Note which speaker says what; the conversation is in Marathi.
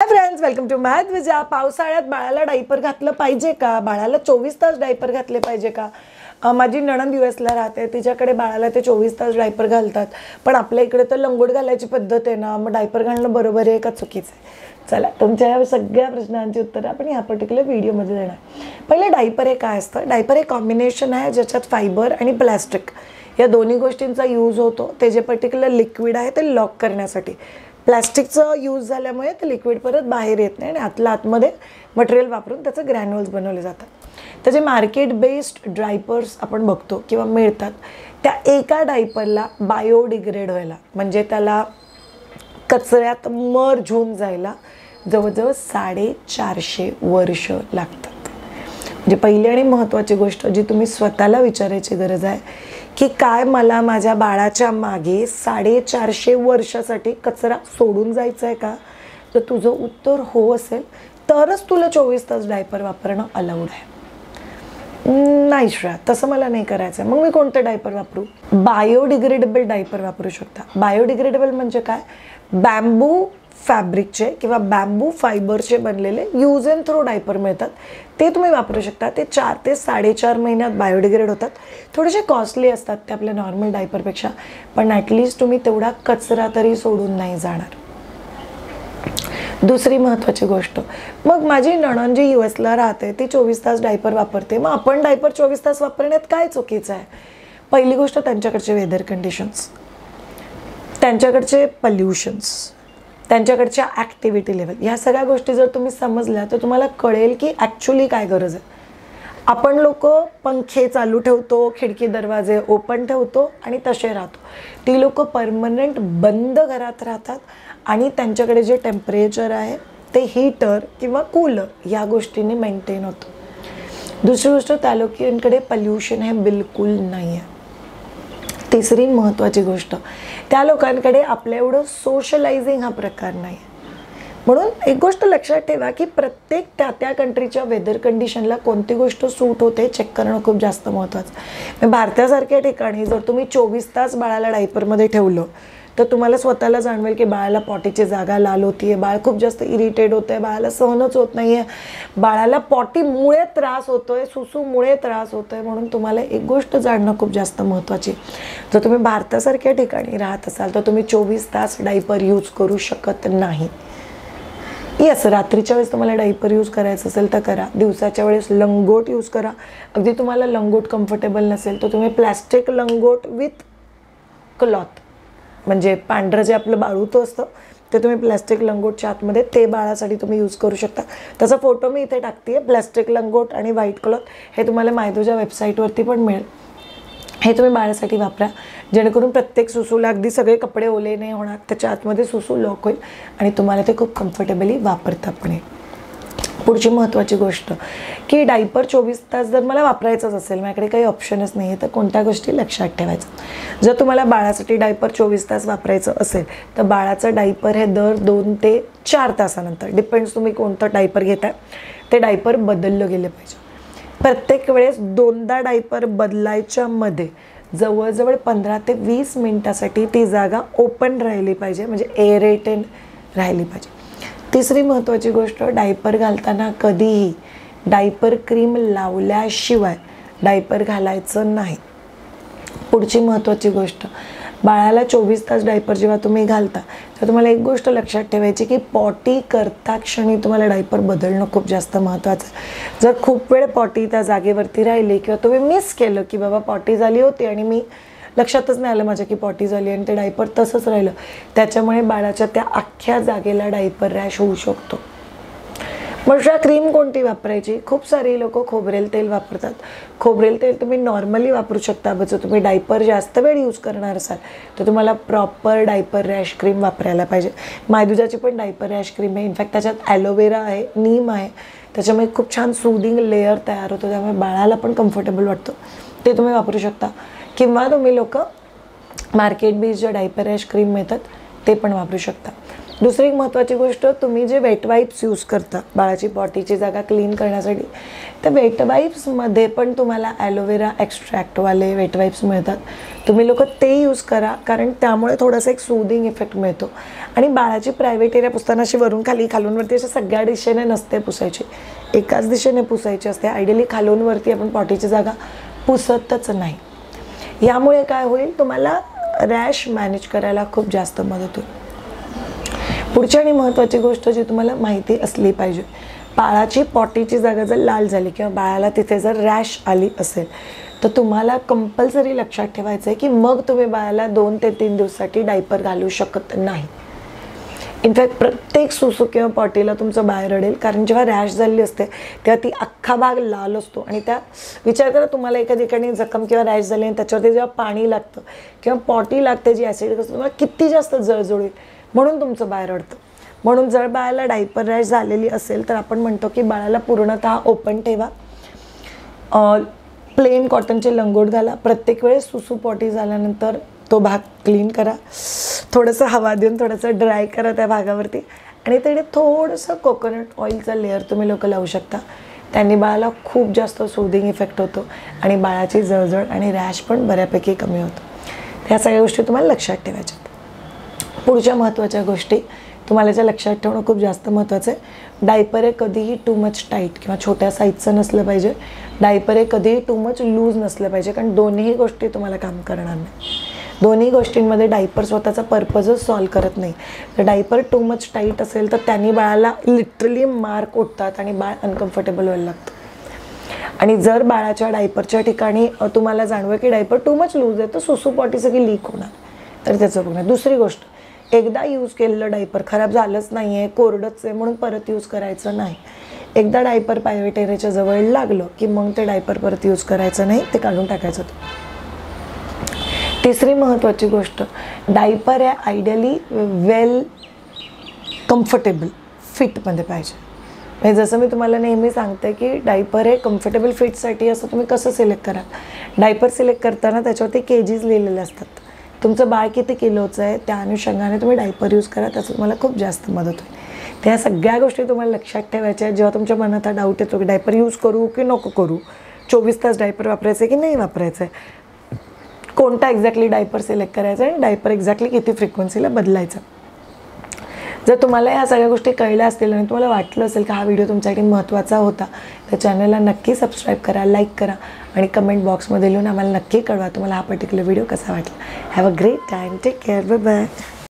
Speaker 1: फ्रेंड्स, वेलकम टू मॅथ विजा. पावसाळ्यात बाळाला डायपर घातलं पाहिजे का? बाळाला 24 तास डायपर घातले पाहिजे का? माझी नणंद यूएसला राहते, तिच्याकडे बाळाला ते 24 तास डायपर घालतात. पण आपल्या इकडे तर लंगोट घालायची पद्धत आहे ना, मग डायपर घालणं बरोबर आहे का चुकीचं आहे? चला, तुमच्या या सगळ्या प्रश्नांची उत्तरं आपण या पर्टिक्युलर व्हिडिओमध्ये देणार. पहिले डायपर हे काय असतं? डायपर हे कॉम्बिनेशन आहे ज्याच्यात फायबर आणि प्लॅस्टिक या दोन्ही गोष्टींचा यूज होतो. ते जे पर्टिक्युलर लिक्विड आहे ते लॉक करण्यासाठी. प्लॅस्टिकचं यूज झाल्यामुळे ते लिक्विड परत बाहेर येत नाही आणि आतमध्ये मटेरियल वापरून त्याचं ग्रॅन्युल्स बनवले जातात. त्याचे मार्केट बेस्ड डायपर्स आपण बघतो किंवा मिळतात, त्या एका डायपरला बायोडिग्रेड व्हायला म्हणजे त्याला कचऱ्यात मर्ज होऊन जायला जवळजवळ 450 वर्ष लागतात. म्हणजे पहिली आणि महत्त्वाची गोष्ट जी तुम्ही स्वतःला विचारायची गरज आहे की काय मला माझ्या बाळाच्या मागे 450 वर्षासाठी कचरा सोडून जायचा आहे का? जर तुझं उत्तर हो असेल तरच तुला 24 तास डायपर वापरणं अलाउड आहे. नाही श्रेया, तसं मला नाही करायचं आहे. मग मी कोणतं डायपर वापरू? बायोडिग्रेडेबल डायपर वापरू शकता. बायोडिग्रेडेबल म्हणजे काय? बॅम्बू फॅब्रिकचे किंवा बॅम्बू फायबरचे बनलेले यूज अँड थ्रो डायपर मिळतात, ते तुम्ही वापरू शकता. ते 4 ते 4.5 महिन्यात बायोडिग्रेड होतात. थोडेसे कॉस्टली असतात ते आपल्या नॉर्मल डायपरपेक्षा, पण ॲटलिस्ट तुम्ही तेवढा कचरा तरी सोडून नाही जाणार. दुसरी महत्त्वाची गोष्ट, मग माझी नणंद जी यूएसला राहते ती 24 तास डायपर वापरते, मग आपण डायपर 24 तास वापरण्यात काय चुकीचं आहे? पहिली गोष्ट, त्यांच्याकडचे वेदर कंडिशन्स, त्यांच्याकडचे पल्युशन्स, त्यांच्याकडच्या ॲक्टिव्हिटी लेवल, ह्या सगळ्या गोष्टी जर तुम्ही समजल्या तर तुम्हाला कळेल की ॲक्च्युली काय गरज आहे. आपण लोक पंखे चालू ठेवतो, खिडकी दरवाजे ओपन ठेवतो आणि तसे राहतो. ती लोक परमनंट बंद घरात राहतात आणि त्यांच्याकडे जे टेम्परेचर आहे ते हीटर किंवा कूलर या गोष्टीने मेंटेन होतं. दुसरी गोष्ट, त्या लोकांकडे पल्युशन हे बिलकुल नाही आहे. तिसरी महत्त्वाची गोष्ट, त्या लोकांकडे आपल्या एवढं सोशलायझिंग हा प्रकार नाही आहे. म्हणून एक गोष्ट लक्षात ठेवा की प्रत्येक त्या कंट्रीच्या वेदर कंडिशनला कोणती गोष्ट सूट होते चेक करणं खूप जास्त महत्त्वाचं. भारतासारख्या ठिकाणी जर तुम्ही 24 तास बाळाला डायपरमध्ये ठेवलं तर तुम्हाला स्वतःला जाणवेल की बाळाला पॉटीची जागा लाल होती आहे, बाळ खूप जास्त इरिटेट होतं आहे, बाळाला सहनच होत नाही आहे, बाळाला पॉटीमुळे त्रास होतो आहे, सुसूमुळे त्रास होतो आहे. म्हणून तुम्हाला एक गोष्ट जाणणं खूप जास्त महत्त्वाची. जर तुम्ही भारतासारख्या ठिकाणी राहत असाल तर तुम्ही 24 तास डायपर यूज करू शकत नाही. येस, रात्रीच्या वेळेस तुम्हाला डायपर यूज करायचं असेल तर करा, दिवसाच्या वेळेस लंगोट यूज करा. अगदी तुम्हाला लंगोट कम्फर्टेबल नसेल तर तुम्ही प्लॅस्टिक लंगोट विथ क्लॉथ, म्हणजे पांढरं जे आपलं बाळूतं असतं ते तुम्ही प्लॅस्टिक लंगोटच्या आतमध्ये ते बाळासाठी तुम्ही यूज करू शकता. त्याचा फोटो मी इथे टाकते आहे. प्लॅस्टिक लंगोट आणि व्हाईट क्लॉथ हे तुम्हाला मायदूच्या वेबसाईटवरती पण मिळेल. हे तुम्ही बाळासाठी वापरा, जेणेकरून प्रत्येक सुसूला अगदी सगळे कपडे ओले नाही होणार, त्याच्या आतमध्ये सुसू लॉक होईल आणि तुम्हाला ते खूप कम्फर्टेबली वापरता पण येईल. पुढची महत्त्वाची गोष्ट की डायपर 24 तास जर मला वापरायचंच असेल, माझ्याकडे काही ऑप्शनच नाही आहे, तर कोणत्या गोष्टी लक्षात ठेवायचं? जर तुम्हाला बाळासाठी डायपर 24 तास वापरायचं असेल तर बाळाचं डायपर हे दर 2 ते 4 तासानंतर, डिपेंड्स तुम्ही कोणतं डायपर घेताय, ते डायपर बदललं गेलं पाहिजे. प्रत्येक वेळेस 2दा डायपर बदलायच्या मध्ये जवळजवळ 15 ते 20 मिनिटासाठी ती जागा ओपन राहिली पाहिजे, म्हणजे एअरेटेड राहिली पाहिजे. तिसरी महत्त्वाची गोष्ट, डायपर घालताना कधीही डायपर क्रीम लावल्याशिवाय डायपर घालायचं नाही. पुढची महत्त्वाची गोष्ट, बाळाला 24 तास डायपर जेव्हा तुम्ही घालता तर तुम्हाला एक गोष्ट लक्षात ठेवायची की पॉटी करता क्षणी तुम्हाला डायपर बदलणं खूप जास्त महत्त्वाचं आहे. जर खूप वेळ पॉटी त्या जागेवरती राहिली किंवा तुम्ही मिस केलं की बाबा पॉटी झाली होती आणि मी लक्षातच नाही आलं माझ्या की पॉटी झाली आणि ते डायपर तसंच राहिलं, त्याच्यामुळे बाळाच्या त्या अख्ख्या जागेला डायपर रॅश होऊ शकतो. मग क्रीम कोणती वापरायची? खूप सारी लोक खोबरेल तेल वापरतात. खोबरेल तेल तुम्ही नॉर्मली वापरू शकता, जर तुम्ही डायपर जास्त वेळ यूज करणार असाल तर तुम्हाला प्रॉपर डायपर रॅश क्रीम वापरायला पाहिजे. मायदुजाची पण डायपर रॅश क्रीम आहे, इनफॅक्ट त्याच्यात ॲलोवेरा आहे, नीम आहे, त्याच्यामुळे खूप छान सूदिंग लेअर तयार होतो, त्यामुळे बाळाला पण कम्फर्टेबल वाटतं, ते तुम्ही वापरू शकता. किंवा तुम्ही लोक मार्केट बेस्ड जे डायपर रॅश क्रीम मिळतात ते पण वापरू शकता. दुसरी एक महत्त्वाची गोष्ट, तुम्ही जे वेट वाईप्स यूज करता बाळाची पॉटीची जागा क्लीन करण्यासाठी, त्या वेट वाईप्समध्ये पण तुम्हाला ॲलोवेरा एक्स्ट्रॅक्टवाले वेट वाईप्स मिळतात. तुम्ही लोक ते यूज करा, कारण त्यामुळे थोडंसं एक सूदिंग इफेक्ट मिळतो. आणि बाळाची प्रायव्हेट एरिया पुसताना अशी वरून खाली खालून वरती अशा सगळ्या दिशेने नसते पुसायची, एकाच दिशेने पुसायची असते. आयडियली खालून वरती आपण पॉटीची जागा पुसतच नाही. यामुळे काय होईल, तुम्हाला रॅश मॅनेज करायला खूप जास्त मदत होईल. पुढची आणि महत्त्वाची गोष्ट जी तुम्हाला माहिती असली पाहिजे, बाळाची पॉटीची जागा जर लाल झाली किंवा बाळाला तिथे जर रॅश आली असेल तर तुम्हाला कंपल्सरी लक्षात ठेवायचं आहे की मग तुम्ही बाळाला 2 ते 3 दिवसासाठी डायपर घालू शकत नाही. इनफॅक्ट प्रत्येक सुसू किंवा पॉटीला तुमचं बाळ रडेल, कारण जेव्हा रॅश झालेली असते तेव्हा ती अख्खा भाग लाल असतो. आणि त्या विचार करा, तुम्हाला एका ठिकाणी जखम किंवा रॅश झाली आणि त्याच्यावरती जेव्हा पाणी लागतं किंवा पॉटी लागते जी ॲसिडिक असते, तुम्हाला किती जास्त जळजळ होईल. म्हणून तुमचं बाळ रडतं. म्हणून जर बाळाला डायपर रॅश झालेली असेल तर आपण म्हणतो की बाळाला पूर्णतः ओपन ठेवा, प्लेन कॉटनचे लंगोट घाला, प्रत्येक वेळेस सुसू पॉटी झाल्यानंतर तो भाग क्लीन करा, थोडंसं हवा देऊन थोडंसं ड्राय करा त्या भागावरती, आणि तिथे थोडंसं कोकोनट ऑइलचा लेअर तुम्ही लोक लावू शकता. त्यांनी बाळाला खूप जास्त सूदिंग इफेक्ट होतो आणि बाळाची जळजळ आणि रॅश पण बऱ्यापैकी कमी होतो. ह्या सगळ्या गोष्टी तुम्हाला लक्षात ठेवायच्या. पुढच्या महत्त्वाच्या गोष्टी तुम्हाला ज्या लक्षात ठेवणं खूप जास्त महत्त्वाचं आहे, डायपर हे कधीही टू मच टाईट किंवा छोट्या साईजचं नसलं पाहिजे. डायपर हे कधीही टू मच लूज नसलं पाहिजे, कारण दोन्ही गोष्टी तुम्हाला काम करणार नाही. दोन्ही गोष्टींमध्ये डायपर स्वतःचा पर्पजच सॉल्व करत नाही. तर डायपर टू मच टाईट असेल तर त्यांनी बाळाला लिटरली मार्क उठतात आणि बाळ अनकम्फर्टेबल व्हायला लागतं. आणि जर बाळाच्या डायपरच्या ठिकाणी तुम्हाला जाणवं की डायपर टू मच लूज आहे तर सुसू पॉटी सगळी लीक होणार, तर त्याचं बघणार. दुसरी गोष्ट, एकदा यूज केलेलं डायपर खराब झालंच नाही आहे, कोरडंच आहे म्हणून परत यूज करायचं नाही. एकदा डायपर प्रायव्हेट एरियाच्या जवळ लागलं की मग ते डायपर परत यूज करायचं नाही, ते काढून टाकायचं. तिसरी महत्त्वाची गोष्ट, डायपर आहे आयडियली वेल कम्फर्टेबल फिटमध्ये पाहिजे. म्हणजे जसं मी तुम्हाला नेहमी सांगते की डायपर हे कम्फर्टेबल फिटसाठी असं तुम्ही कसं सिलेक्ट करा. डायपर सिलेक्ट करताना त्याच्यावरती केजीज लिहिलेले असतात. तुमचं बाळ किती किलोचं आहे त्या अनुषंगाने तुम्ही डायपर यूज करा, त्याचं तुम्हाला खूप जास्त मदत होईल. त्या सगळ्या गोष्टी तुम्हाला लक्षात ठेवायच्या आहेत. जेव्हा तुमच्या मनात हा डाऊट येतो की डायपर यूज करू की नको करू, 24 तास डायपर वापरायचं आहे की नाही वापरायचं आहे, कोणता एक्झॅक्टली डायपर सिलेक्ट करायचा आहे आणि डायपर एक्झॅक्टली किती फ्रिक्वेन्सीला बदलायचं. जर तुम्हाला ह्या सगळ्या गोष्टी कळल्या असतील आणि तुम्हाला वाटलं असेल की हा व्हिडिओ तुमच्यासाठी महत्त्वाचा होता, तर चॅनलला नक्की सबस्क्राईब करा, लाईक करा आणि कमेंट बॉक्समध्ये लिहून आम्हाला नक्की कळवा तुम्हाला हा पर्टिक्युलर व्हिडिओ कसा वाटला. Have a great time, take care, bye bye.